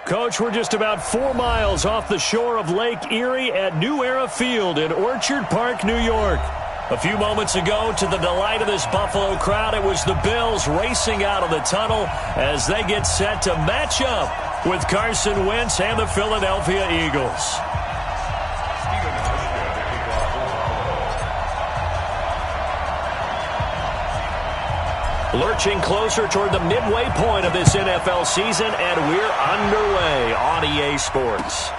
Coach, we're just about 4 miles off the shore of Lake Erie at New Era Field in Orchard Park, New York. A few moments ago, to the delight of this Buffalo crowd, it was the Bills racing out of the tunnel as they get set to match up with Carson Wentz and the Philadelphia Eagles. Lurching closer toward the midway point of this NFL season, and we're underway on EA Sports.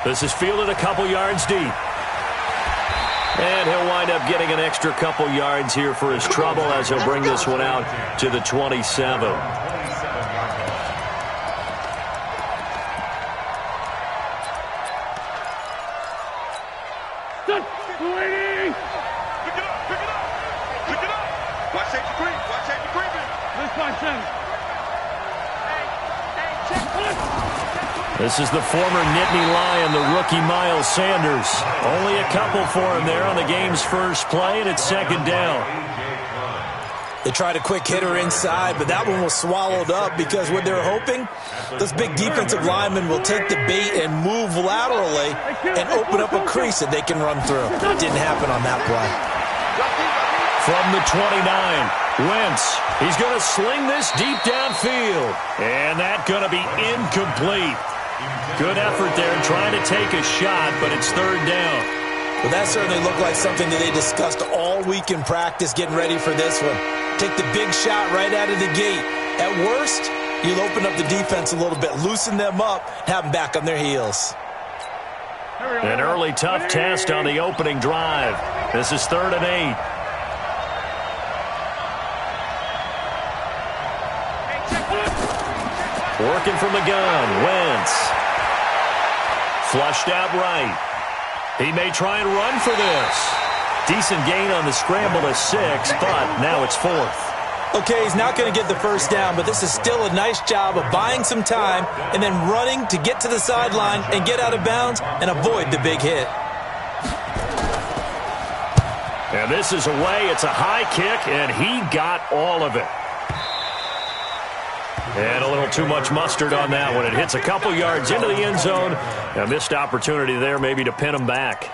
This is fielded a couple yards deep. And he'll wind up getting an extra couple yards here for his trouble as he'll bring this one out to the 27. This is the former Nittany Lion, the rookie Miles Sanders. Only a couple for him there on the game's first play, and it's second down. They tried a quick hitter inside, but that one was swallowed up because what they're hoping, this big defensive lineman will take the bait and move laterally and open up a crease that they can run through. It didn't happen on that play. From the 29, Wentz. He's going to sling this deep downfield, and that's going to be incomplete. Good effort there trying to take a shot, but it's third down. Well, that certainly looked like something that they discussed all week in practice getting ready for this one. Take the big shot right out of the gate. At worst, you'll open up the defense a little bit, loosen them up, have them back on their heels. An early tough test on the opening drive. This is 3rd and 8. Working from the gun, Wentz. Flushed out right. He may try and run for this. Decent gain on the scramble to 6, but now it's 4th. Okay, he's not going to get the first down, but this is still a nice job of buying some time and then running to get to the sideline and get out of bounds and avoid the big hit. And this is away. It's a high kick, and he got all of it. And a little too much mustard on that one. It hits a couple yards into the end zone. A missed opportunity there maybe to pin him back.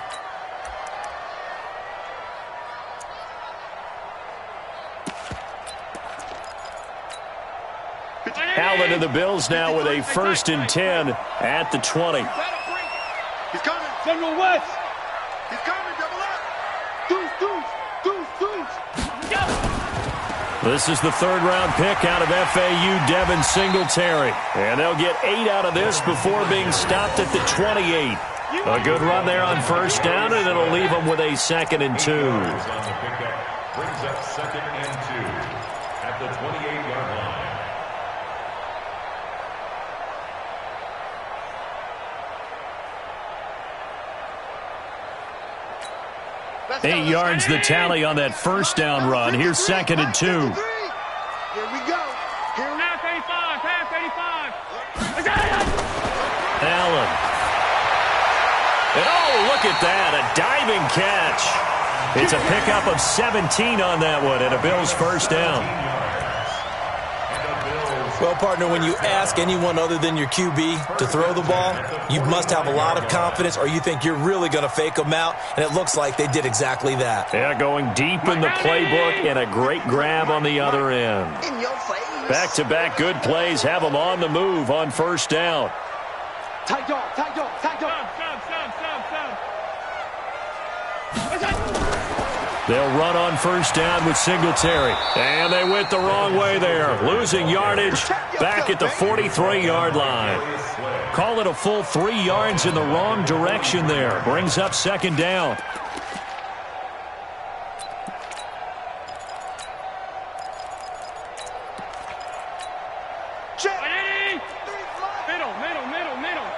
Allen and the Bills now with a 1st and 10 at the 20. He's coming. Samuel West. He's coming. Double up. Deuce. This is the 3rd-round pick out of FAU, Devin Singletary. And they'll get 8 out of this before being stopped at the 28. A good run there on 1st down, and it'll leave them with a 2nd and 2. Brings up 2nd and 2 at the 28-yard line. 8 yards the tally on that 1st down run. Here's 2nd and 2. Here we go. Pass 85. Allen. And oh, look at that. A diving catch. It's a pickup of 17 on that one and a Bills 1st down. Well, partner, when you ask anyone other than your QB to throw the ball, you must have a lot of confidence or you think you're really going to fake them out, and it looks like they did exactly that. Yeah, going deep in the playbook and a great grab on the other end. Back-to-back good plays have them on the move on 1st down. Tight dog. They'll run on 1st down with Singletary. And they went the wrong way there. Losing yardage back at the 43-yard line. Call it a full 3 yards in the wrong direction there. Brings up 2nd down. Middle.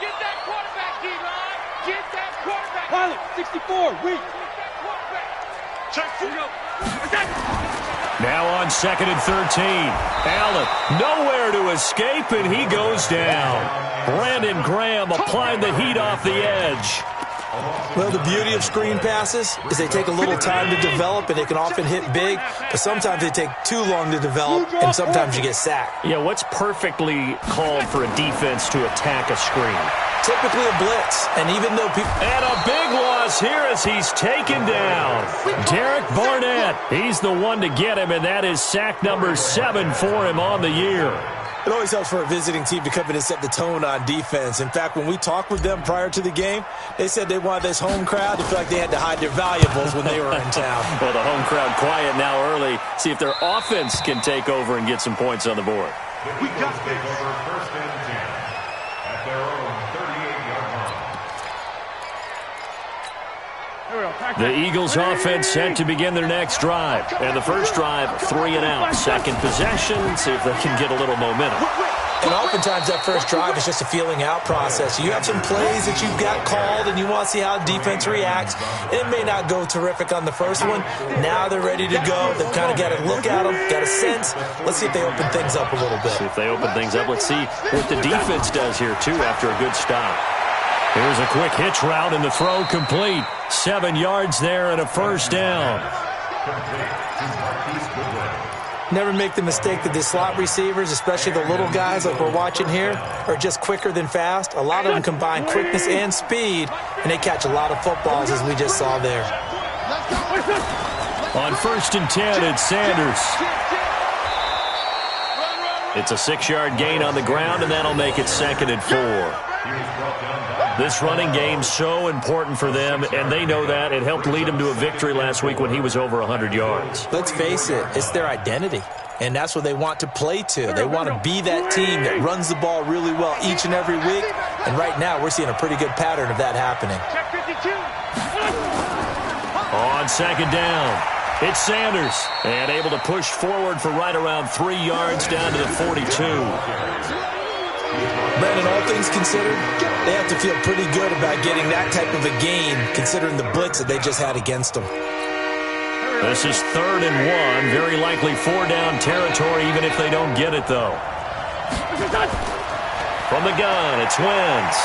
Get that quarterback, D-line. Get that quarterback. Pilot, 64, weak. Now on 2nd and 13. Allen nowhere to escape, and he goes down. Brandon Graham applied the heat off the edge. Well, the beauty of screen passes is they take a little time to develop, and they can often hit big, but sometimes they take too long to develop, and sometimes you get sacked. Yeah, what's perfectly called for a defense to attack a screen? Typically a blitz, and even though people... And a big loss here as he's taken down. Derek Barnett, he's the one to get him, and that is sack number 7 for him on the year. It always helps for a visiting team to come in and set the tone on defense. In fact, when we talked with them prior to the game, they said they wanted this home crowd to feel like they had to hide their valuables when they were in town. Well, the home crowd quiet now early. See if their offense can take over and get some points on the board. We got take over first and 10 at their own 38-yard line. The Eagles offense set to begin their next drive. And the first drive, 3 and out. Second possession, see if they can get a little momentum. And oftentimes that first drive is just a feeling out process. You have some plays that you've got called and you want to see how defense reacts. And it may not go terrific on the first one. Now they're ready to go. They've kind of got to look at them, got a sense. Let's see if they open things up a little bit. See if they open things up. Let's see what the defense does here, too, after a good stop. Here's a quick hitch route and the throw complete. 7 yards there and a first down. Never make the mistake that the slot receivers, especially the little guys like we're watching here, are just quicker than fast. A lot of them combine quickness and speed, and they catch a lot of footballs, as we just saw there. On first and 10, it's Sanders. It's a 6-yard gain on the ground, and that'll make it 2nd and 4. This running game's so important for them, and they know that. It helped lead them to a victory last week when he was over 100 yards. Let's face it, it's their identity, and that's what they want to play to. They want to be that team that runs the ball really well each and every week, and right now we're seeing a pretty good pattern of that happening. On second down, it's Sanders, and able to push forward for right around 3 yards down to the 42. Brandon, all things considered, they have to feel pretty good about getting that type of a gain, considering the blitz that they just had against them. This is 3rd and 1, very likely 4-down territory, even if they don't get it, though. From the gun, it's Wentz.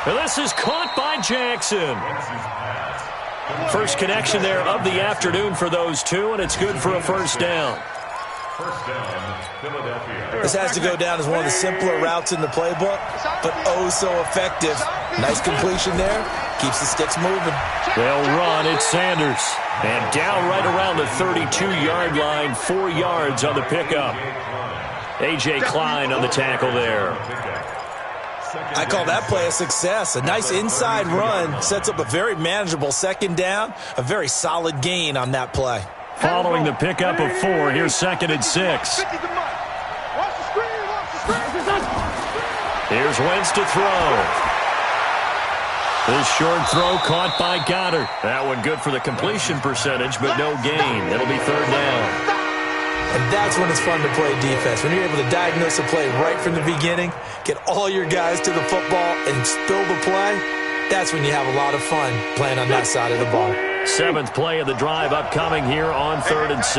And this is caught by Jackson. First connection there of the afternoon for those two, and it's good for a first down. First down, Philadelphia. This has to go down as one of the simpler routes in the playbook, but oh so effective. Nice completion there. Keeps the sticks moving. They'll run. It's Sanders. And down right around the 32-yard line. 4 yards on the pickup. A.J. Klein on the tackle there. I call that play a success. A nice inside run sets up a very manageable second down. A very solid gain on that play. Following the pickup of 4, here's 2nd and 6. Here's Wentz to throw. This short throw caught by Goddard. That one good for the completion percentage, but no gain. It'll be 3rd down. And that's when it's fun to play defense. When you're able to diagnose a play right from the beginning, get all your guys to the football, and spill the play, that's when you have a lot of fun playing on that side of the ball. 7th play of the drive upcoming here on 3rd and 6.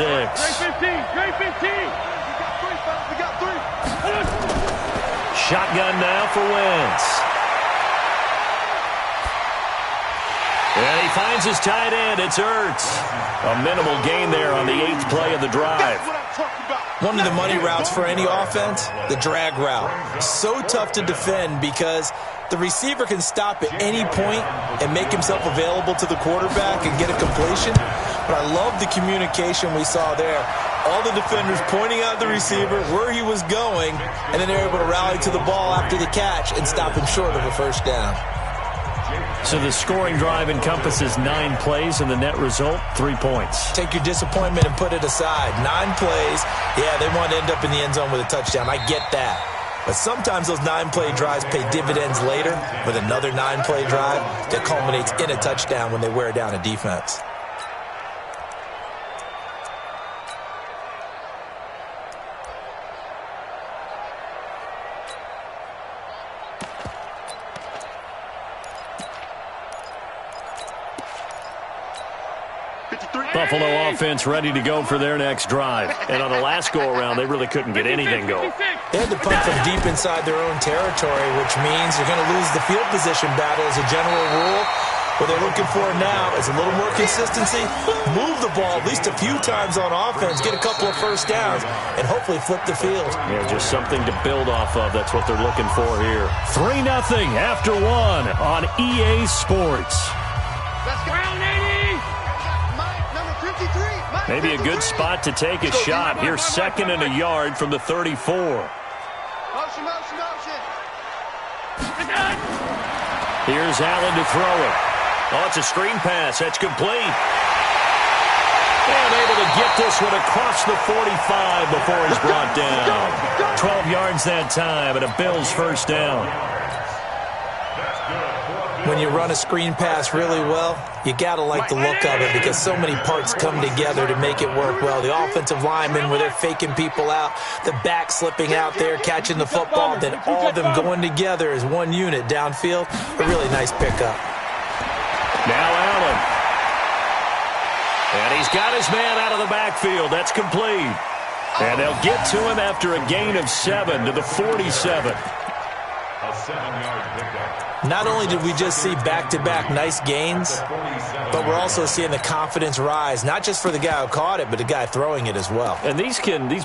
Shotgun now for Wentz. And he finds his tight end. It's Ertz. A minimal gain there on the 8th play of the drive. One of the money routes for any offense, the drag route. So tough to defend because the receiver can stop at any point and make himself available to the quarterback and get a completion. But I love the communication we saw there. All the defenders pointing out the receiver, where he was going, and then they're able to rally to the ball after the catch and stop him short of a first down. So the scoring drive encompasses 9 plays, and the net result, 3 points. Take your disappointment and put it aside. 9 plays. Yeah, they want to end up in the end zone with a touchdown. I get that. But sometimes those 9-play drives pay dividends later with another 9-play drive that culminates in a touchdown when they wear down a defense. Buffalo offense ready to go for their next drive. And on the last go-around, they really couldn't get anything going. They had to punt from deep inside their own territory, which means you're going to lose the field position battle as a general rule. What they're looking for now is a little more consistency, move the ball at least a few times on offense, get a couple of first downs, and hopefully flip the field. Yeah, just something to build off of. That's what they're looking for here. 3-0 after 1 on EA Sports. Let's go. Round 80. Number 53. Maybe a good spot to take a shot. Here's 2nd and a yard from the 34. Motion. Here's Allen to throw it. Oh, it's a screen pass. That's complete. And able to get this one across the 45 before he's brought down. 12 yards that time and a Bills first down. When you run a screen pass really well, you got to like the look of it because so many parts come together to make it work well. The offensive linemen, where they're faking people out, the back slipping out there, catching the football, then all of them going together as one unit downfield. A really nice pickup. Now Allen. And he's got his man out of the backfield. That's complete. And they'll get to him after a gain of 7 to the 47. A 7-yard pickup. Not only did we just see back-to-back nice gains, but we're also seeing the confidence rise, not just for the guy who caught it, but the guy throwing it as well. And these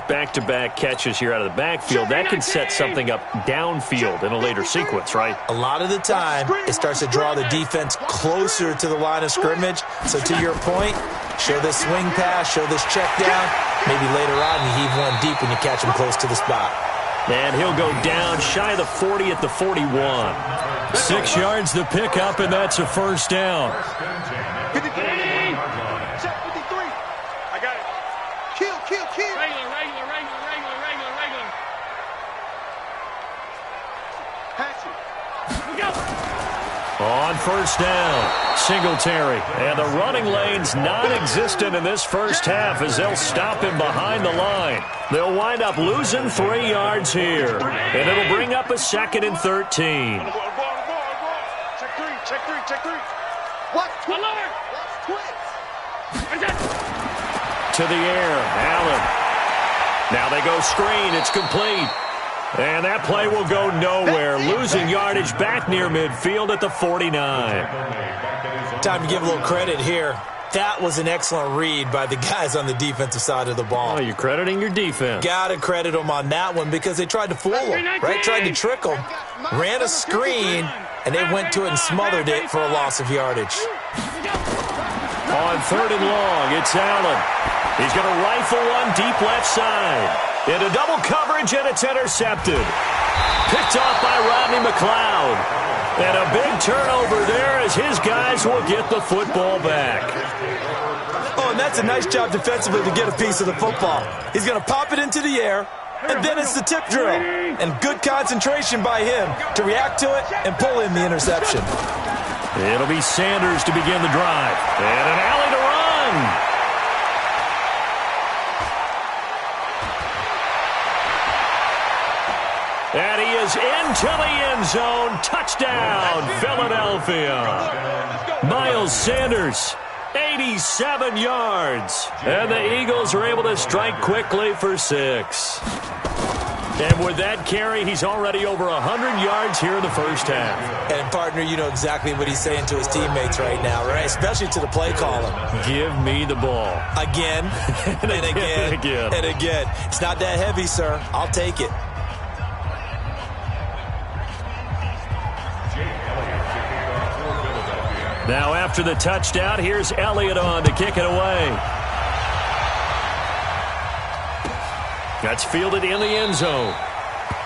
back-to-back catches here out of the backfield, that can set something up downfield in a later sequence, right? A lot of the time, it starts to draw the defense closer to the line of scrimmage. So to your point, show this swing pass, show this check down. Maybe later on you heave one deep when you catch him close to the spot. And he'll go down shy of the 40 at the 41. 6 yards the pickup, and that's a first down. 53. Check 53. I got it. Kill. Regular. Patch it. We go. On first down, Singletary. And the running lane's non-existent in this first half as they'll stop him behind the line. They'll wind up losing 3 yards here. And it'll bring up a 2nd and 13. Check three. What? Alert! Twitch. To the air, Allen. Now they go screen. It's complete. And that play will go nowhere. Losing yardage back near midfield at the 49. Time to give a little credit here. That was an excellent read by the guys on the defensive side of the ball. Oh, you're crediting your defense. Got to credit them on that one because they tried to fool them, right? Tried to trick them. Ran a screen, and they went to it and smothered it for a loss of yardage. On 3rd and long, it's Allen. He's going to rifle one deep left side. Into double coverage, and it's intercepted. Picked off by Rodney McLeod. And a big turnover there as his guys will get the football back. Oh, and that's a nice job defensively to get a piece of the football. He's going to pop it into the air, and then it's the tip drill. And good concentration by him to react to it and pull in the interception. It'll be Sanders to begin the drive. And an alley to run. And he is into the end zone. Touchdown, Philadelphia. Miles Sanders, 87 yards. And the Eagles are able to strike quickly for 6. And with that carry, he's already over 100 yards here in the first half. And, partner, you know exactly what he's saying to his teammates right now, right? Especially to the play caller. Give me the ball. Again, and again, and again. It's not that heavy, sir. I'll take it. Now after the touchdown, here's Elliott on to kick it away. That's fielded in the end zone.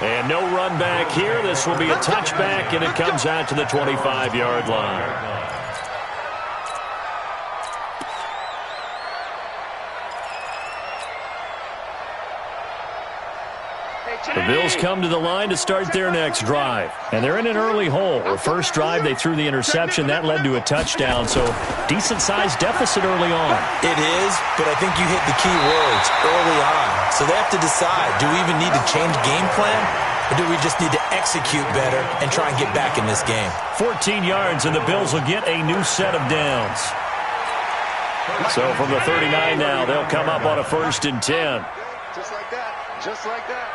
And no run back here. This will be a touchback, and it comes out to the 25-yard line. The Bills come to the line to start their next drive. And they're in an early hole. The first drive, they threw the interception. That led to a touchdown, so decent-sized deficit early on. It is, but I think you hit the key words early on. So they have to decide, do we even need to change game plan? Or do we just need to execute better and try and get back in this game? 14 yards, and the Bills will get a new set of downs. So from the 39 now, they'll come up on a 1st and 10. Just like that. Just like that.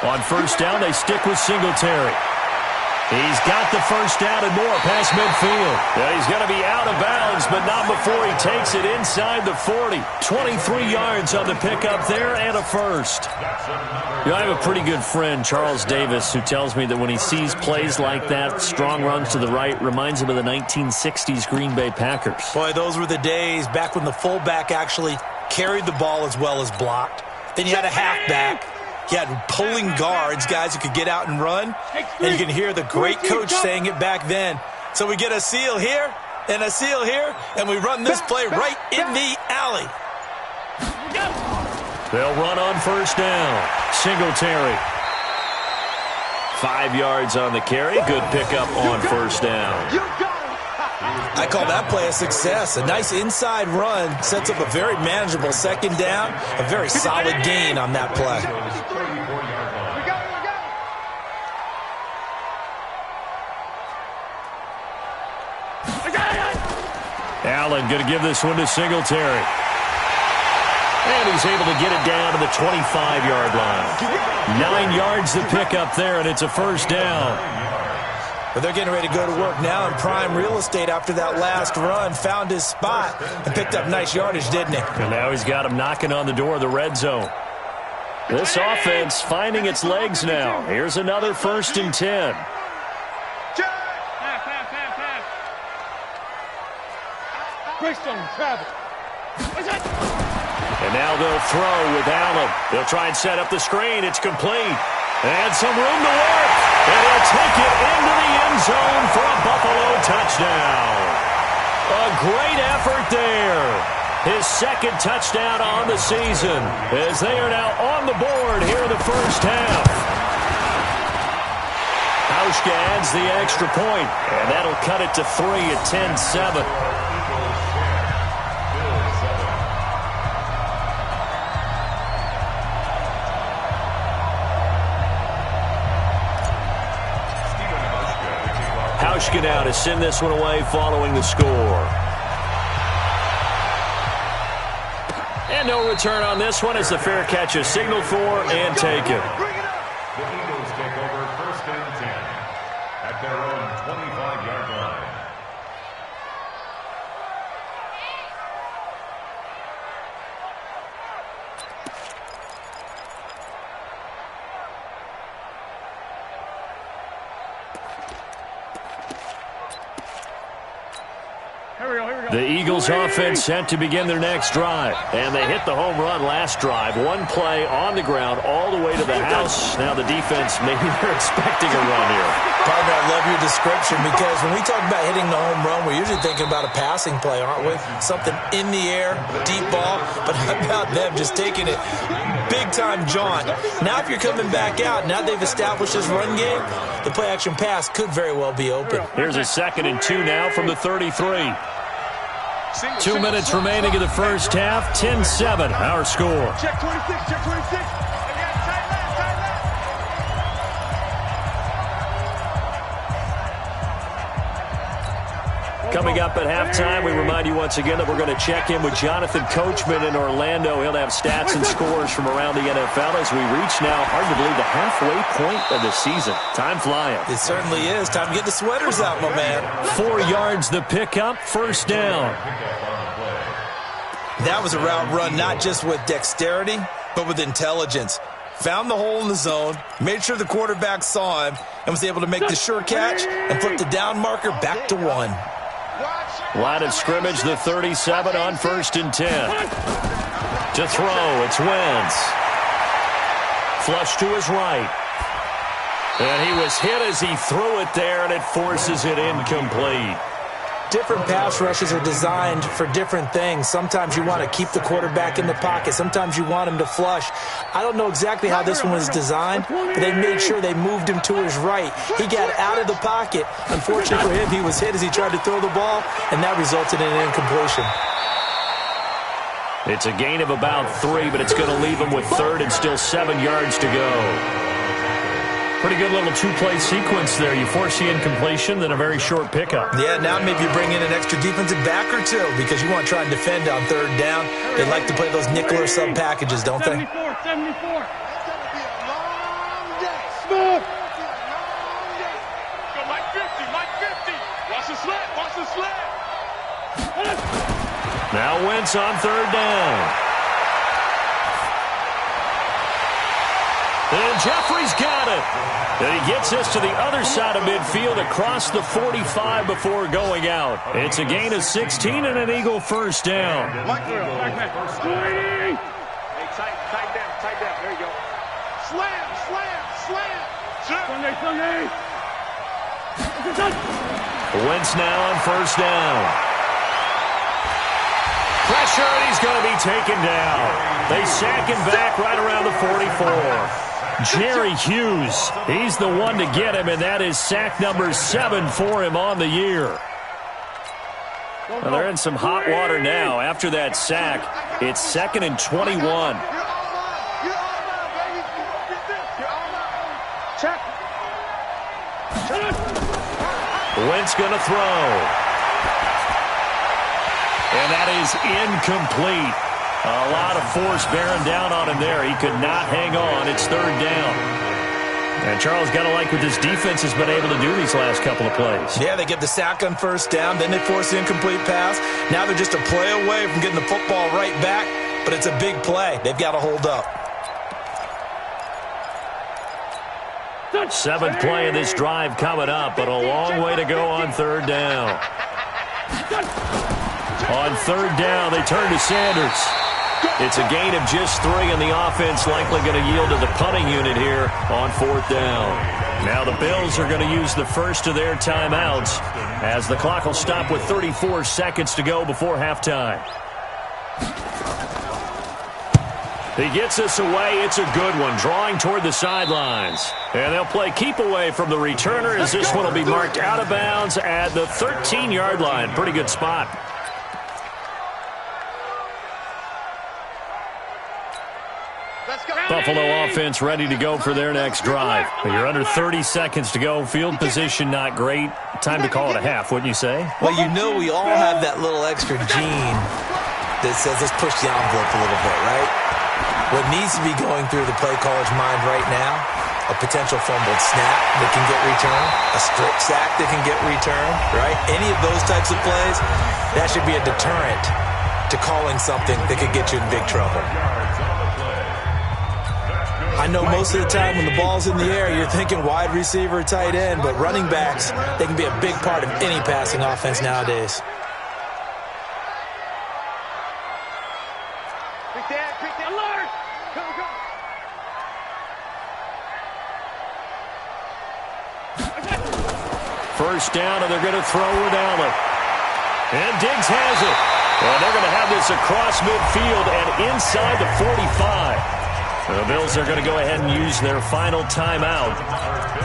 On 1st down, they stick with Singletary. He's got the 1st down and more past midfield. Yeah, he's going to be out of bounds, but not before he takes it inside the 40. 23 yards on the pickup there and a 1st. You know, I have a pretty good friend, Charles Davis, who tells me that when he sees plays like that, strong runs to the right, reminds him of the 1960s Green Bay Packers. Boy, those were the days back when the fullback actually carried the ball as well as blocked. Then you had a halfback. You had pulling guards, guys who could get out and run. And you can hear the great coach saying it back then. So we get a seal here and a seal here, and we run this play right in the alley. They'll run on 1st down. Singletary. 5 yards on the carry. Good pickup on 1st down. I call that play a success. A nice inside run sets up a very manageable 2nd down. A very solid gain on that play. Allen going to give this one to Singletary. And he's able to get it down to the 25-yard line. 9 yards to pick up there, and it's a 1st down. But they're getting ready to go to work now in prime real estate after that last run. Found his spot and picked up nice yardage, didn't he? And now he's got him knocking on the door of the red zone. This offense finding its legs now. Here's another 1st and 10. And now they'll throw with Allen. They'll try and set up the screen. It's complete. And some room to work. And he'll take it into the end zone for a Buffalo touchdown. A great effort there. His 2nd touchdown on the season as they are now on the board here in the 1st half. Hauschka adds the extra point, and that'll cut it to 3 at 10-7. Hauschka now to send this one away following the score. And no return on this one as the fair catch is signaled for and taken. The Eagles take over 1st and 10 at their own 25-yard line. The Eagles offense set to begin their next drive. And they hit the home run last drive. One play on the ground all the way to the house. Now the defense, maybe they're expecting a run here. Partner, I love your description because when we talk about hitting the home run, we're usually thinking about a passing play, aren't we? Something in the air, deep ball. But how about them just taking it big-time jaunt? Now if you're coming back out, now they've established this run game, the play-action pass could very well be open. Here's a 2nd and 2 now from the 33. 2 minutes remaining in the 1st half. 10-7, our score. Check 26, check 26. Coming up at halftime, we remind you once again that we're going to check in with Jonathan Coachman in Orlando. He'll have stats and scores from around the NFL as we reach now, hard to believe, the halfway point of the season. Time flying. It certainly is. Time to get the sweaters out, my man. 4 yards the pickup, 1st down. That was a route run not just with dexterity, but with intelligence. Found the hole in the zone, made sure the quarterback saw him, and was able to make the sure catch and flip the down marker back to 1. Line of scrimmage, the 37 on 1st and 10. To throw, it's Wentz. Flush to his right. And he was hit as he threw it there, and it forces it incomplete. Different pass rushes are designed for different things. Sometimes you want to keep the quarterback in the pocket. Sometimes you want him to flush. I don't know exactly how this one was designed, but they made sure they moved him to his right. He got out of the pocket. Unfortunately for him, he was hit as he tried to throw the ball, and that resulted in an incompletion. It's a gain of about 3, but it's going to leave him with 3rd and still 7 yards to go. Pretty good little two-play sequence there. You force the incompletion, then a very short pickup. Yeah, now maybe you bring in an extra defensive back or two because you want to try and defend on third down. They like to play those nickel or sub packages, don't they? 74, 74. Now Wentz on third down. And Jeffrey's got it. And he gets us to the other side of midfield across the 45 before going out. It's a gain of 16 and an Eagle first down. Hey, tight down. There you go. Slam. Sunday. Wentz now on first down. Pressure, and he's going to be taken down. They sack him back right around the 44. Jerry Hughes, he's the one to get him, and that is sack number 7 for him on the year. Well, they're in some hot water now. After that sack, it's 2nd and 21. Wentz going to throw. And that is incomplete. A lot of force bearing down on him there. He could not hang on. It's third down. And Charles, got to like what this defense has been able to do these last couple of plays. Yeah, they get the sack on first down. Then they force the incomplete pass. Now they're just a play away from getting the football right back. But it's a big play. They've got to hold up. 7th play of this drive coming up, but a long way to go on third down. On third down, they turn to Sanders. It's a gain of just 3, and the offense likely going to yield to the punting unit here on 4th down. Now the Bills are going to use the first of their timeouts as the clock will stop with 34 seconds to go before halftime. He gets us away. It's a good one, drawing toward the sidelines. And they'll play keep away from the returner as this one will be marked out of bounds at the 13-yard line. Pretty good spot. Buffalo offense ready to go for their next drive. You're under 30 seconds to go. Field position not great. Time to call it a half, wouldn't you say? Well, you know we all have that little extra gene that says let's push the envelope a little bit, right? What needs to be going through the play caller's mind right now, a potential fumbled snap that can get returned, a strip sack that can get returned, right? Any of those types of plays, that should be a deterrent to calling something that could get you in big trouble. I know most of the time when the ball's in the air, you're thinking wide receiver, tight end, but running backs, they can be a big part of any passing offense nowadays. First down, and they're going to throw with Allen. And Diggs has it. And they're going to have this across midfield and inside the 45. The Bills are going to go ahead and use their final timeout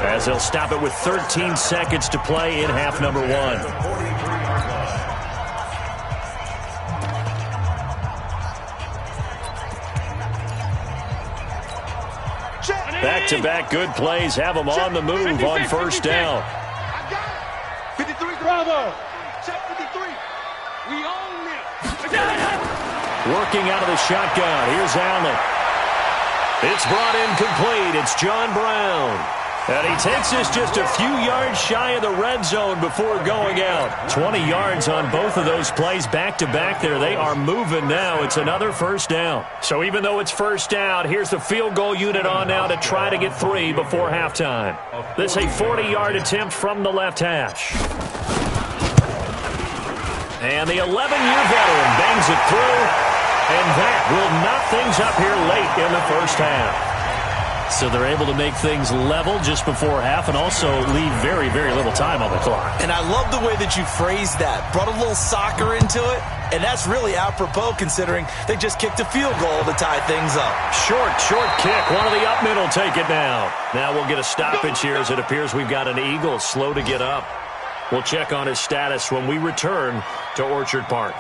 as they'll stop it with 13 seconds to play in half number 1. Back-to-back good plays have them on the move on first down. 53, Bravo. Check 53. We own it. Working out of the shotgun. Here's Allen. It's brought in complete. It's John Brown. And he takes us just a few yards shy of the red zone before going out. 20 yards on both of those plays back-to-back there. They are moving now. It's another first down. So even though it's first down, here's the field goal unit on now to try to get 3 before halftime. This is a 40-yard attempt from the left hash. And the 11-year veteran bangs it through. And that will knock things up here late in the first half. So they're able to make things level just before half and also leave very, very little time on the clock. And I love the way that you phrased that. Brought a little soccer into it. And that's really apropos considering they just kicked a field goal to tie things up. Short kick. One of the up men will take it now. Now we'll get a stoppage here as it appears we've got an Eagle slow to get up. We'll check on his status when we return to Orchard Park.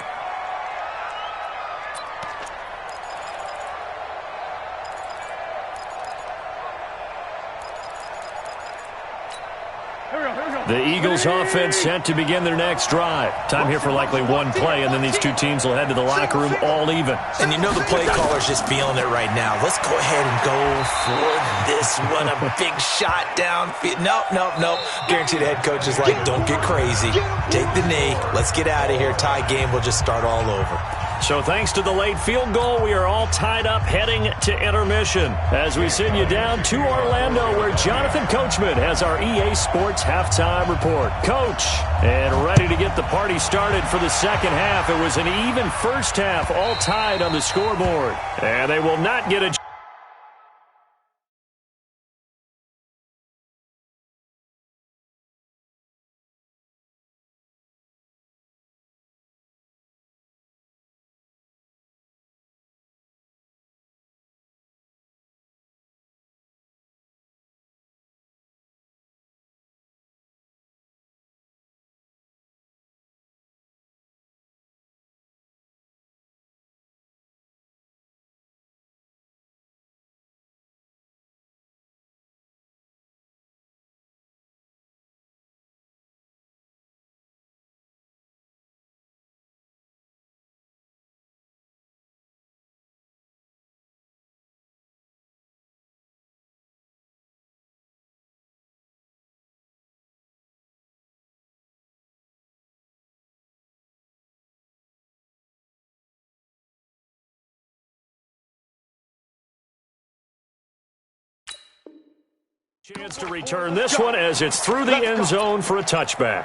The Eagles offense set to begin their next drive. Time here for likely one play, and then these two teams will head to the locker room all even. And you know the play caller's just feeling it right now. Let's go ahead and go for this one. A big shot downfield. Nope. Guaranteed the head coach is like, don't get crazy. Take the knee. Let's get out of here. Tie game will just start all over. So thanks to the late field goal, we are all tied up heading to intermission as we send you down to Orlando where Jonathan Coachman has our EA Sports halftime report. Coach, and ready to get the party started for the second half. It was an even first half, all tied on the scoreboard. And they will not get a chance to return this one as it's through the end zone for a touchback.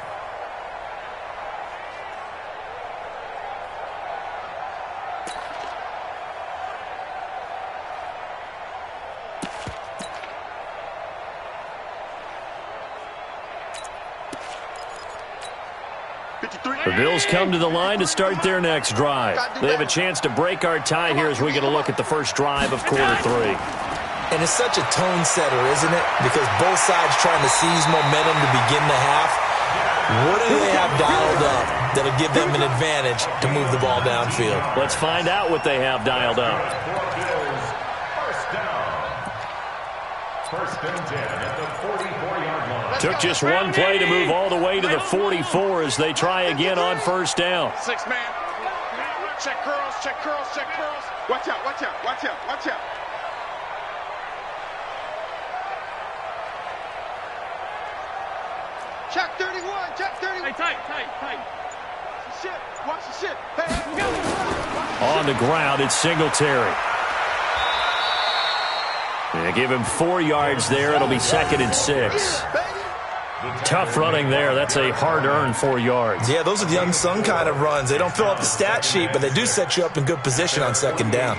The Bills come to the line to start their next drive. They have a chance to break our tie here as we get a look at the first drive of quarter three. And it's such a tone setter, isn't it? Because both sides trying to seize momentum to begin the half. What do they have dialed up that'll give them an advantage to move the ball downfield? Let's find out what they have dialed up. First and 10 at the 44-yard line. Took just one play to move all the way to the 44 as they try again on first down. 6 man. Check curls, check curls, check curls. Watch out, watch out, watch out, watch out. Check 31, check 31. Hey, tight. Watch the shit, watch the shit. Hey. On the ground, it's Singletary. They give him 4 yards there. It'll be 2nd and 6. Tough running there. That's a hard-earned 4 yards. Yeah, those are the unsung kind of runs. They don't fill up the stat sheet, but they do set you up in good position on 2nd down.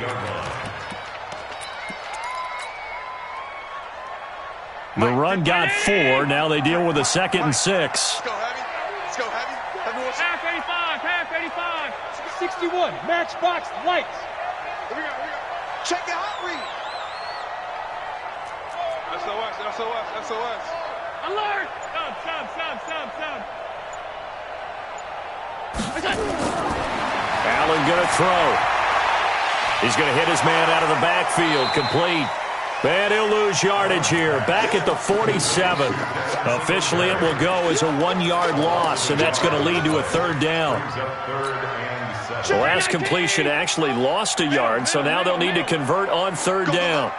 The run got 4. Now they deal with a 2nd and 6. Let's go, heavy. Let's go, heavy. Half 85, half 85. 61, matchbox lights. Here we go. Check your hot read. SOS. Alert! Sub. Allen going to throw. He's going to hit his man out of the backfield. Complete. And he'll lose yardage here. Back at the 47. Officially, it will go as a 1-yard loss, and that's going to lead to a 3rd down. The last completion actually lost a yard, so now they'll need to convert on 3rd down.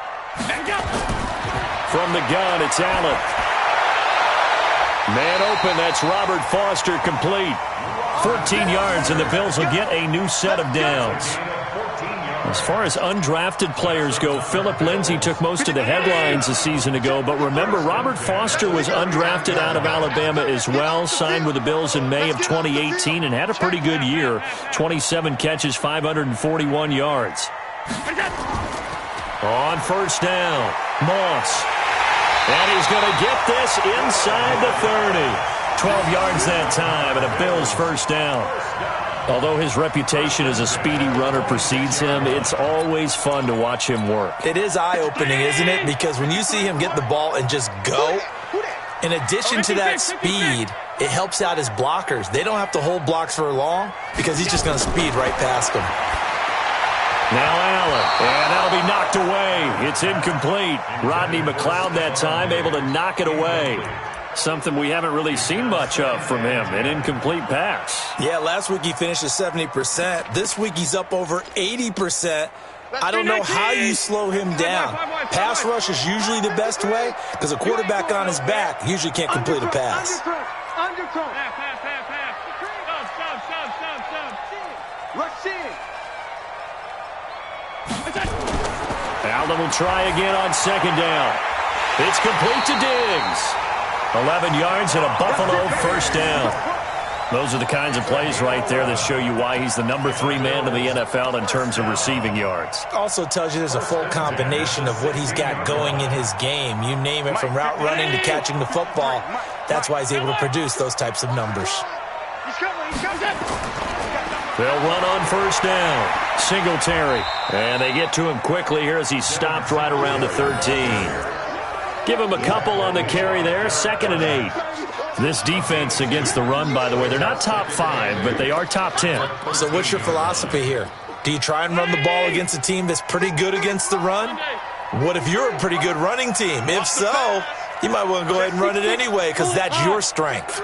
From the gun, it's Allen. Man open, that's Robert Foster, complete. 14 yards, and the Bills will get a new set of downs. As far as undrafted players go, Philip Lindsay took most of the headlines a season ago, but remember, Robert Foster was undrafted out of Alabama as well, signed with the Bills in May of 2018, and had a pretty good year. 27 catches, 541 yards. On first down, Moss. And he's going to get this inside the 30. 12 yards that time, and a Bills first down. Although his reputation as a speedy runner precedes him, it's always fun to watch him work. It is eye-opening, isn't it? Because when you see him get the ball and just go, in addition to that speed, it helps out his blockers. They don't have to hold blocks for long because he's just going to speed right past them. Now Allen, and that'll be knocked away. It's incomplete. Rodney McLeod that time able to knock it away. Something we haven't really seen much of from him, an incomplete pass. Yeah, last week he finished at 70%. This week he's up over 80%. I don't know how you slow him down. Pass rush is usually the best way because a quarterback on his back usually can't complete a pass. Allen will try again on second down. It's complete to Diggs. 11 yards and a Buffalo first down. Those are the kinds of plays right there that show you why he's the number 3 man in the NFL in terms of receiving yards. Also tells you there's a full combination of what he's got going in his game. You name it, from route running to catching the football. That's why he's able to produce those types of numbers. They'll run on first down. Singletary. And they get to him quickly here as he's stopped right around the 13. Give him a couple on the carry there. 2nd and 8. This defense against the run, by the way, they're not top 5, but they are top 10. So what's your philosophy here? Do you try and run the ball against a team that's pretty good against the run? What if you're a pretty good running team? If so, you might want to go ahead and run it anyway because that's your strength.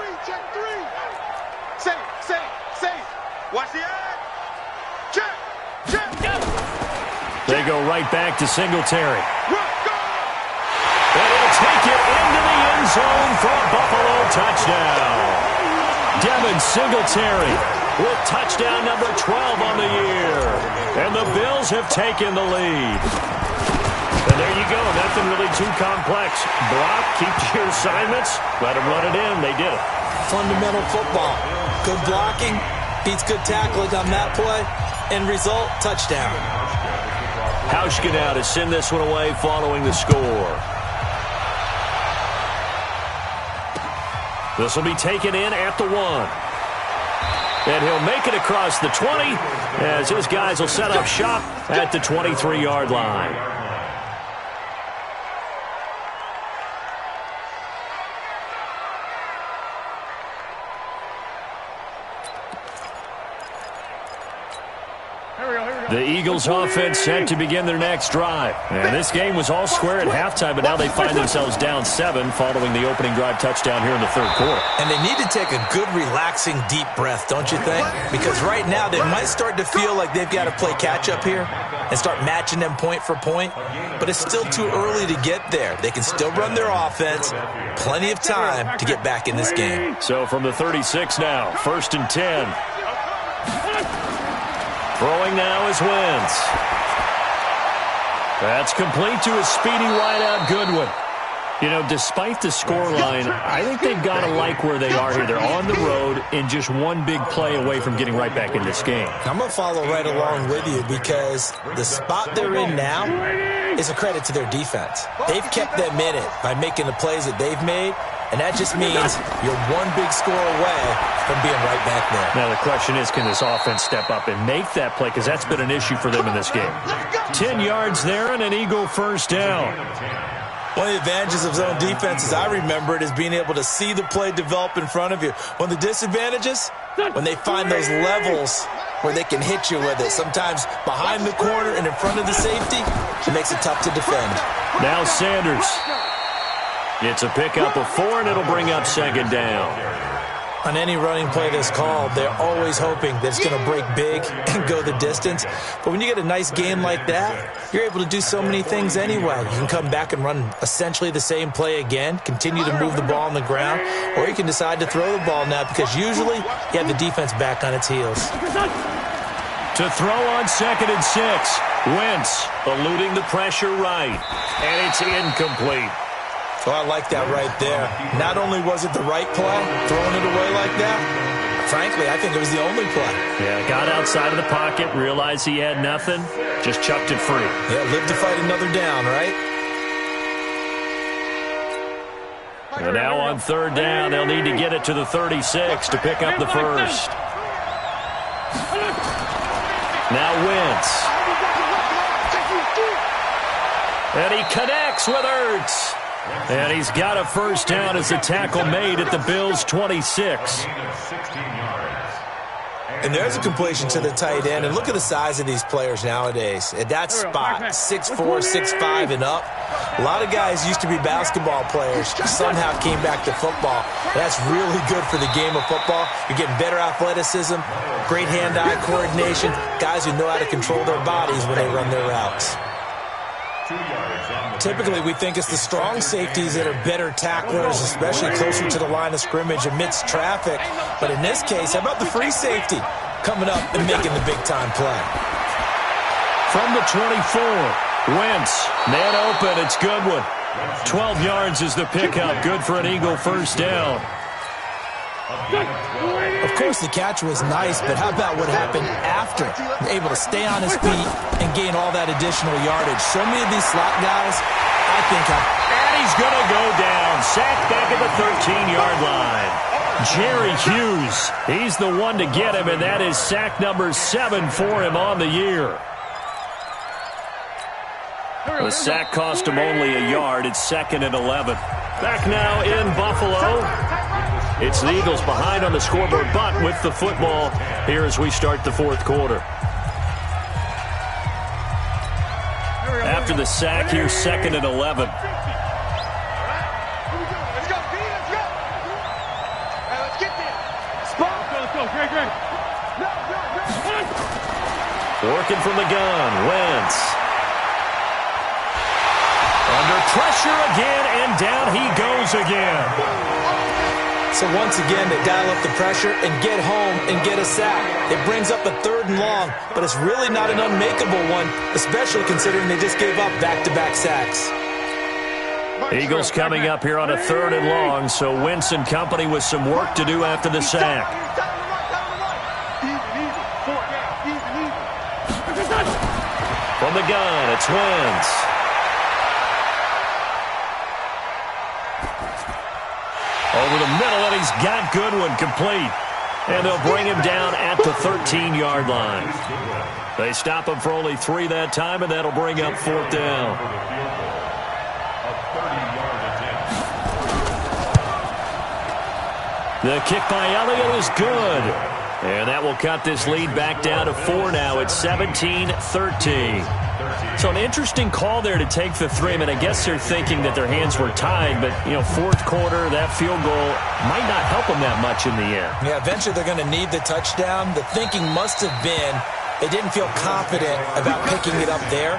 Watch the eye. They go right back to Singletary. And he'll take it into the end zone for a Buffalo touchdown. Devin Singletary with touchdown number 12 on the year. And the Bills have taken the lead. And there you go. Nothing really too complex. Block, keep to your assignments, let them run it in. They did it. Fundamental football. Good blocking beats good tackling on that play. End result, touchdown. Hauschka now to send this one away following the score. This will be taken in at the 1. And he'll make it across the 20 as his guys will set up shop at the 23-yard line. The Eagles offense set to begin their next drive. And this game was all square at halftime, but now they find themselves down 7 following the opening drive touchdown here in the 3rd quarter. And they need to take a good, relaxing, deep breath, don't you think? Because right now they might start to feel like they've got to play catch-up here and start matching them point for point. But it's still too early to get there. They can still run their offense. Plenty of time to get back in this game. So from the 36 now, 1st and 10. Throwing now is Wentz. That's complete to his speedy wideout Goodwin. You know, despite the scoreline, I think they've got to like where they are here. They're on the road and just one big play away from getting right back in this game. I'm going to follow right along with you because the spot they're in now is a credit to their defense. They've kept them in it by making the plays that they've made, and that just means you're one big score away from being right back there. Now the question is, can this offense step up and make that play? Because that's been an issue for them in this game. 10 yards there and an Eagle first down. One of the advantages of zone defense, as I remember it, is being able to see the play develop in front of you. One of the disadvantages, when they find those levels where they can hit you with it, sometimes behind the corner and in front of the safety, it makes it tough to defend. Now Sanders. It's a pickup of 4, and it'll bring up 2nd down. On any running play that's called, they're always hoping that it's going to break big and go the distance. But when you get a nice game like that, you're able to do so many things anyway. You can come back and run essentially the same play again, continue to move the ball on the ground, or you can decide to throw the ball now because usually you have the defense back on its heels. To throw on 2nd and 6. Wentz eluding the pressure right, and it's incomplete. Oh, I like that right there. Not only was it the right play, throwing it away like that, frankly, I think it was the only play. Yeah, got outside of the pocket, realized he had nothing, just chucked it free. Yeah, live to fight another down, right? And now on 3rd down, they'll need to get it to the 36 to pick up the first. Now Wentz. And he connects with Ertz. And he's got a first down as the tackle made at the Bills' 26. And there's a completion to the tight end. And look at the size of these players nowadays. At that spot, 6'4", 6'5", and up. A lot of guys used to be basketball players, somehow came back to football. That's really good for the game of football. You're getting better athleticism, great hand-eye coordination, guys who know how to control their bodies when they run their routes. Typically, we think it's the strong safeties that are better tacklers, especially closer to the line of scrimmage amidst traffic. But in this case, how about the free safety coming up and making the big-time play? From the 24, Wentz, man open, it's Goodwin. 12 yards is the pickup, good for an Eagle first down. Of course, the catch was nice, but how about what happened after? Able to stay on his feet and gain all that additional yardage. So many of these slot guys, I think, and he's going to go down. Sacked back at the 13-yard line. Jerry Hughes, he's the one to get him, and that is sack number 7 for him on the year. The sack cost him only a yard. It's 2nd and 11. Back now in Buffalo. It's the Eagles behind on the scoreboard, but with the football here as we start the fourth quarter. After the sack, here's 2nd and 11. Let's go, D, let's go. Hey, let's get there. Spot. Let's go, Greg. Working from the gun, Wentz. Under pressure again, and down he goes again. So once again, they dial up the pressure and get home and get a sack. It brings up a 3rd and long, but it's really not an unmakeable one, especially considering they just gave up back-to-back sacks. Eagles coming up here on a 3rd and long, so Wentz and company with some work to do after the sack. From the gun, it's Wentz. Over the middle, and he's got Goodwin complete. And they'll bring him down at the 13-yard line. They stop him for only 3 that time, and that'll bring up 4th down. The kick by Elliott is good. And that will cut this lead back down to 4 now. It's 17-13. So an interesting call there to take the 3. I mean, I guess they're thinking that their hands were tied, but, you know, 4th quarter, that field goal might not help them that much in the end. Yeah, eventually they're going to need the touchdown. The thinking must have been they didn't feel confident about picking it up there,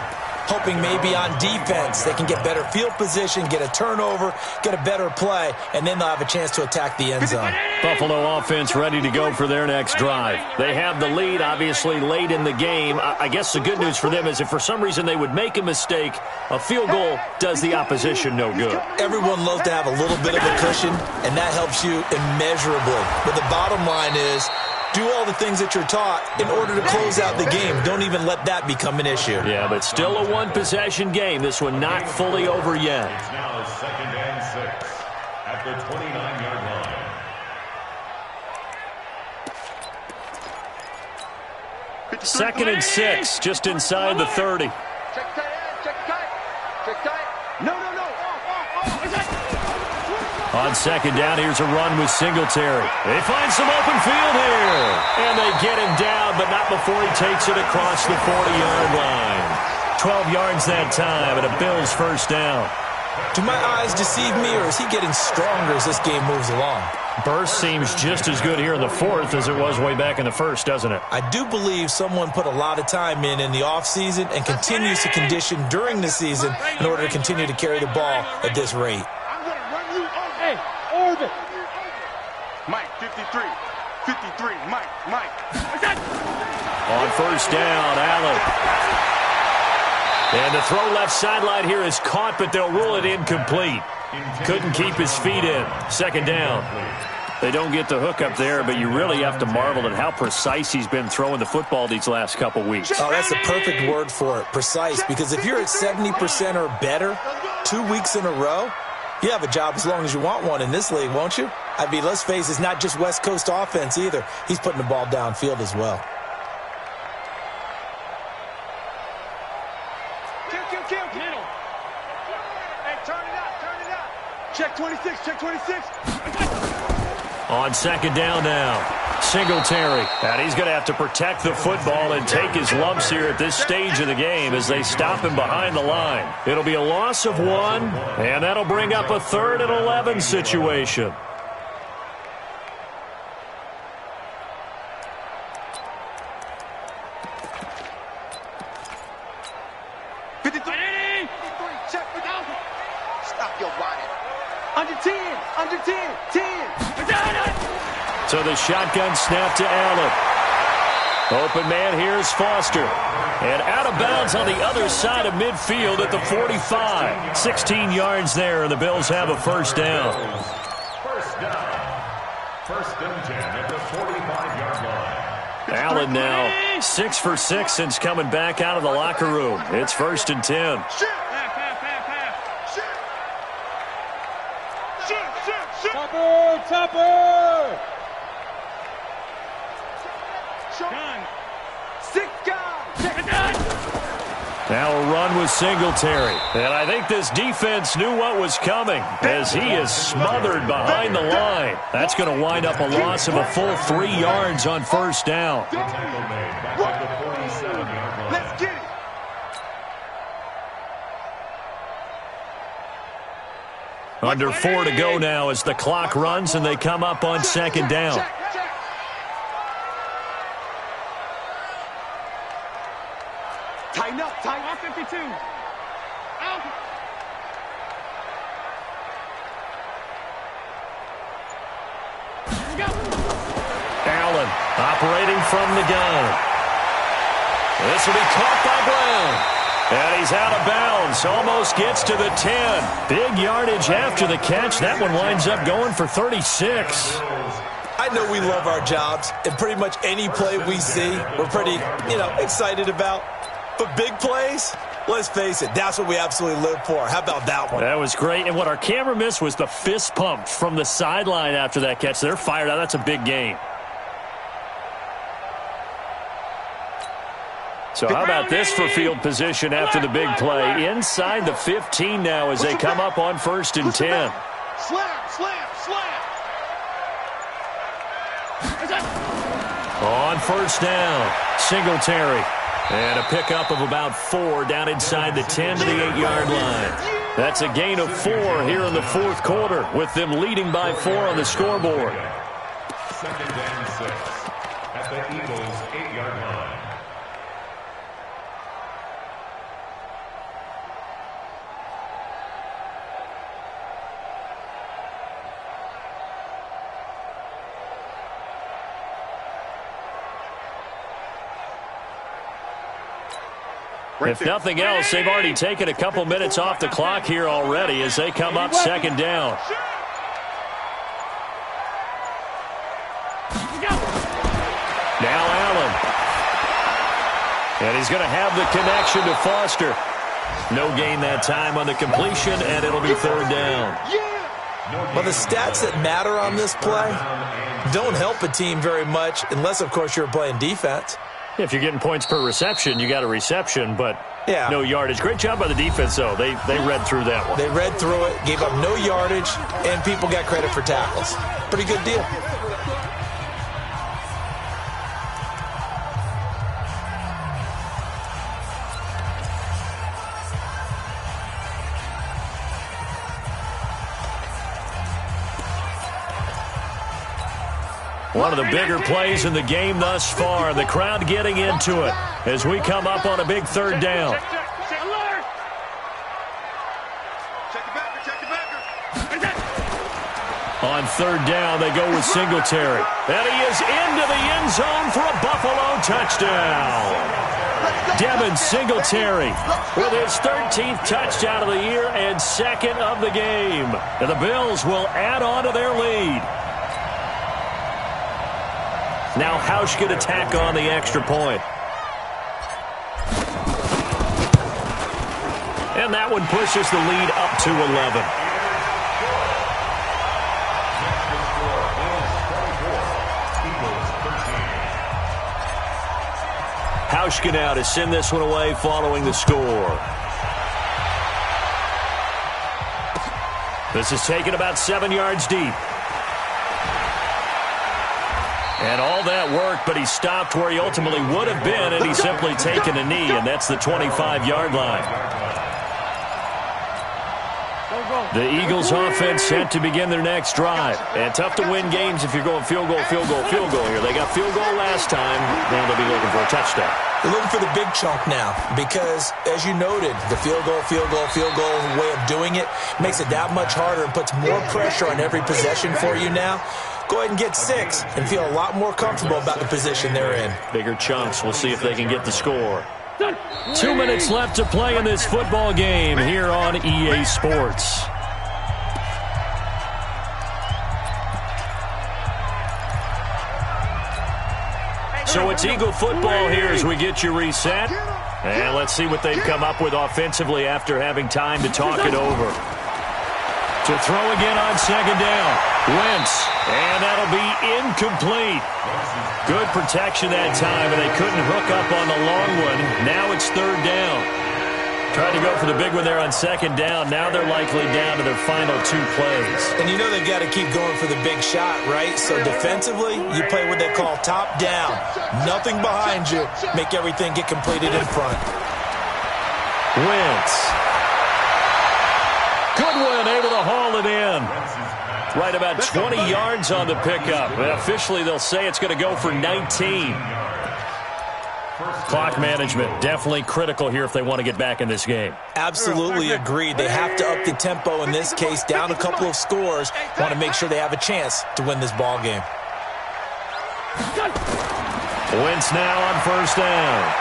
hoping maybe on defense they can get better field position, get a turnover, get a better play, and then they'll have a chance to attack the end zone. Buffalo offense ready to go for their next drive. They have the lead, obviously, late in the game. I guess the good news for them is if for some reason they would make a mistake, a field goal does the opposition no good. Everyone loves to have a little bit of a cushion, and that helps you immeasurably. But the bottom line is, do all the things that you're taught in order to close out the game. Don't even let that become an issue. Yeah, but still a one-possession game. This one not fully over yet. It's now 2nd and 6 at the 29-yard line. 2nd and 6, just inside the 30. Check tight, check tight. Check tight. No. On 2nd down, here's a run with Singletary. They find some open field here. And they get him down, but not before he takes it across the 40-yard line. 12 yards that time, and a Bills first down. Do my eyes deceive me, or is he getting stronger as this game moves along? Burst seems just as good here in the 4th as it was way back in the 1st, doesn't it? I do believe someone put a lot of time in the offseason and continues to condition during the season in order to continue to carry the ball at this rate. Orbit. Mike, 53. 53. Mike. On first down, Allen. And the throw left sideline here is caught, but they'll rule it incomplete. Couldn't keep his feet in. 2nd down. They don't get the hook up there, but you really have to marvel at how precise he's been throwing the football these last couple weeks. Oh, that's the perfect word for it, precise. Because if you're at 70% or better 2 weeks in a row, you have a job as long as you want one in this league, won't you? I mean, let's face it, it's not just West Coast offense either. He's putting the ball downfield as well. Kill. Hey, turn it out. Check 26. On 2nd down now. Singletary. And he's going to have to protect the football and take his lumps here at this stage of the game as they stop him behind the line. It'll be a loss of 1, and that'll bring up a 3rd and 11 situation. So the shotgun snap to Allen. Open man, here's Foster. And out of bounds on the other side of midfield at the 45. 16 yards there, and the Bills have a first down. First down. 1st and 10 at the 45-yard line. Allen now 6 for 6 since coming back out of the locker room. It's 1st and 10. Topper! Now a run with Singletary. And I think this defense knew what was coming as he is smothered behind the line. That's going to wind up a loss of a full 3 yards on first down. Let's get it. Under 4 to go now as the clock runs and they come up on 2nd down. Tighten up, tighten up. 52. Out. Allen operating from the gun. This will be caught by Brown. And he's out of bounds. Almost gets to the 10. Big yardage after the catch. That one winds up going for 36. I know we love our jobs, and pretty much any play we see, we're pretty, excited about. But big plays, let's face it, that's what we absolutely live for. How about that one? That was great. And what our camera missed was the fist pump from the sideline after that catch. They're fired out. That's a big game. So how about this for field position after the big play? Inside the 15 now as they come up on 1st and 10. Slam. On first down, Singletary. And a pickup of about 4 down inside the 10 to the 8-yard line. That's a gain of 4 here in the 4th quarter with them leading by 4 on the scoreboard. 2nd and 6 at the Eagles' 8-yard line. If nothing else, they've already taken a couple minutes off the clock here already as they come up 2nd down. Now Allen. And he's going to have the connection to Foster. No gain that time on the completion, and it'll be 3rd down. Well, the stats that matter on this play don't help a team very much unless, of course, you're playing defense. If you're getting points per reception, you got a reception, but yeah, no yardage. Great job by the defense, though. They read through that one. They read through it, gave up no yardage, and people got credit for tackles. Pretty good deal. One of the bigger plays in the game thus far. The crowd getting into it as we come up on a big 3rd down. On 3rd down, they go with Singletary. And he is into the end zone for a Buffalo touchdown. Devin Singletary with his 13th touchdown of the year and 2nd of the game. And the Bills will add on to their lead. Now Hausch going to tack on the extra point. And that one pushes the lead up to 11. Hausch now to send this one away following the score. This is taken about 7 yards deep. And all that work, but he stopped where he ultimately would have been, and he's simply taken a knee, and that's the 25-yard line. The Eagles offense set to begin their next drive. And tough to win games if you're going field goal, field goal, field goal here. They got field goal last time. Now they'll be looking for a touchdown. They're looking for the big chunk now because, as you noted, the field goal way of doing it makes it that much harder and puts more pressure on every possession for you now. Go ahead and get 6 and feel a lot more comfortable about the position they're in. Bigger chunks. We'll see if they can get the score. 2 minutes left to play in this football game here on EA Sports. So it's Eagle football here as we get you reset. And let's see what they've come up with offensively after having time to talk it over. To throw again on second down. Wentz. And that'll be incomplete. Good protection that time, and they couldn't hook up on the long one. Now it's third down. Tried to go for the big one there on second down. Now they're likely down to their final 2 plays. And you know they've got to keep going for the big shot, right? So defensively, you play what they call top down. Nothing behind you. Make everything get completed in front. Wentz. Goodwin able to haul it in. Right about 20 yards on the pickup. And officially, they'll say it's going to go for 19. Clock management definitely critical here if they want to get back in this game. Absolutely agreed. They have to up the tempo in this case, down a couple of scores. Want to make sure they have a chance to win this ball game. Wentz now on first down.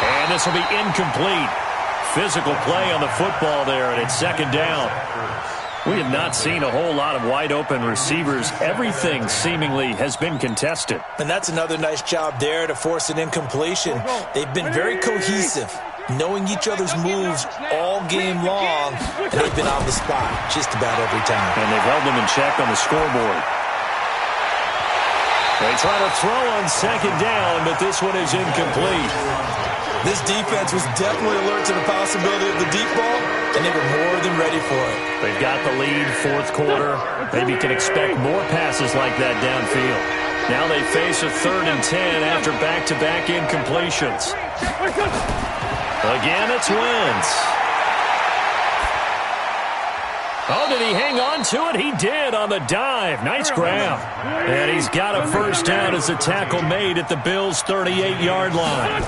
And this will be incomplete. Physical play on the football there, and it's second down. We have not seen a whole lot of wide-open receivers. Everything seemingly has been contested. And that's another nice job there to force an incompletion. They've been very cohesive, knowing each other's moves all game long, and they've been on the spot just about every time. And they've held them in check on the scoreboard. They try to throw on second down, but this one is incomplete. This defense was definitely alert to the possibility of the deep ball, and they were more than ready for it. They've got the lead, fourth quarter. Maybe can expect more passes like that downfield. Now they face a 3rd and 10 after back-to-back incompletions. Again, it's Wentz. Oh, did he hang on to it? He did on the dive. Nice grab. And he's got a first down as the tackle made at the Bills' 38-yard line.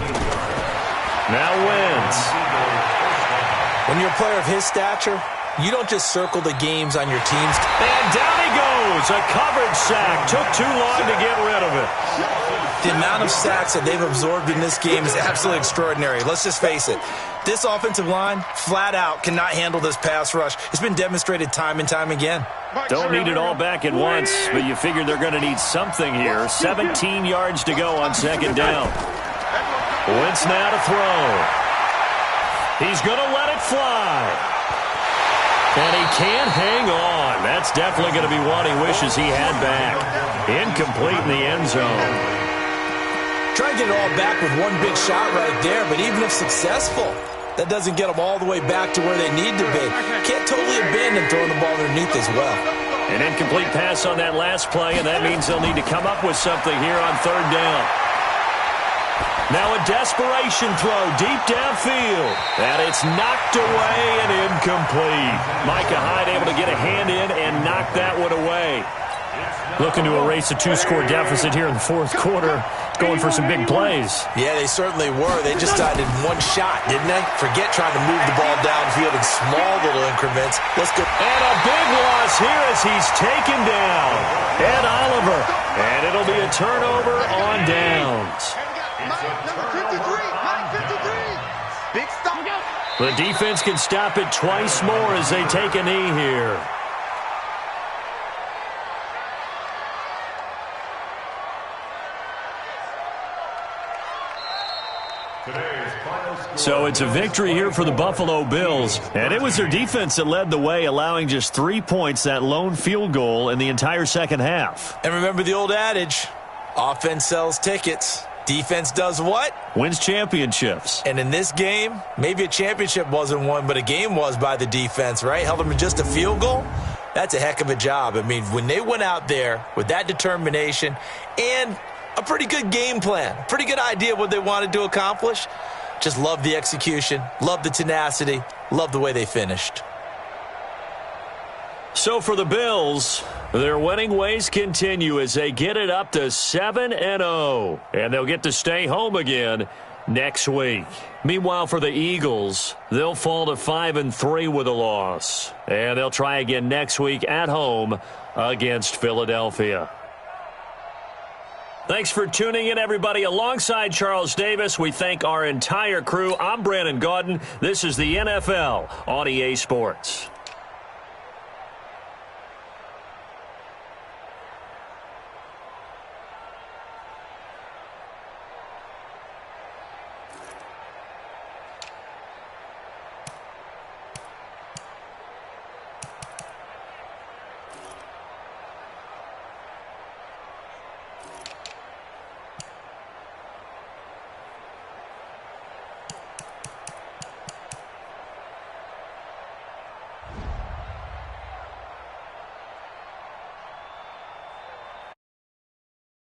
Now Wentz. When you're a player of his stature, you don't just circle the games on your teams. And down he goes. A coverage sack. Took too long to get rid of it. The amount of sacks that they've absorbed in this game is absolutely extraordinary. Let's just face it. This offensive line, flat out, cannot handle this pass rush. It's been demonstrated time and time again. Don't need it all back at once, but you figure they're going to need something here. 17 yards to go on second down. Wentz now to throw. He's going to let it fly. And he can't hang on. That's definitely going to be one he wishes he had back. Incomplete in the end zone. Try to get it all back with one big shot right there, but even if successful, that doesn't get them all the way back to where they need to be. Can't totally abandon throwing the ball underneath as well. An incomplete pass on that last play, and that means they'll need to come up with something here on third down. Now a desperation throw deep downfield. And it's knocked away and incomplete. Micah Hyde able to get a hand in and knock that one away. Looking to erase a 2-score deficit here in the fourth quarter. Going for some big plays. Yeah, they certainly were. They just decided one shot, didn't they? Forget trying to move the ball downfield in small little increments. Let's go. And a big loss here as he's taken down. Ed Oliver. And it'll be a turnover on downs. Big stop. The defense can stop it twice more as they take a knee here. So it's a victory here for the Buffalo Bills. And it was their defense that led the way, allowing just 3 points, that lone field goal in the entire second half. And remember the old adage, offense sells tickets. Defense does what? Wins championships. And in this game, maybe a championship wasn't won, but a game was by the defense, right? Held them to just a field goal. That's a heck of a job. I mean, when they went out there with that determination and a pretty good game plan, pretty good idea of what they wanted to accomplish, just love the execution, love the tenacity, love the way they finished. So for the Bills, their winning ways continue as they get it up to 7-0, and they'll get to stay home again next week. Meanwhile, for the Eagles, they'll fall to 5-3 with a loss, and they'll try again next week at home against Philadelphia. Thanks for tuning in, everybody. Alongside Charles Davis, we thank our entire crew. I'm Brandon Gaudin. This is the NFL on EA Sports.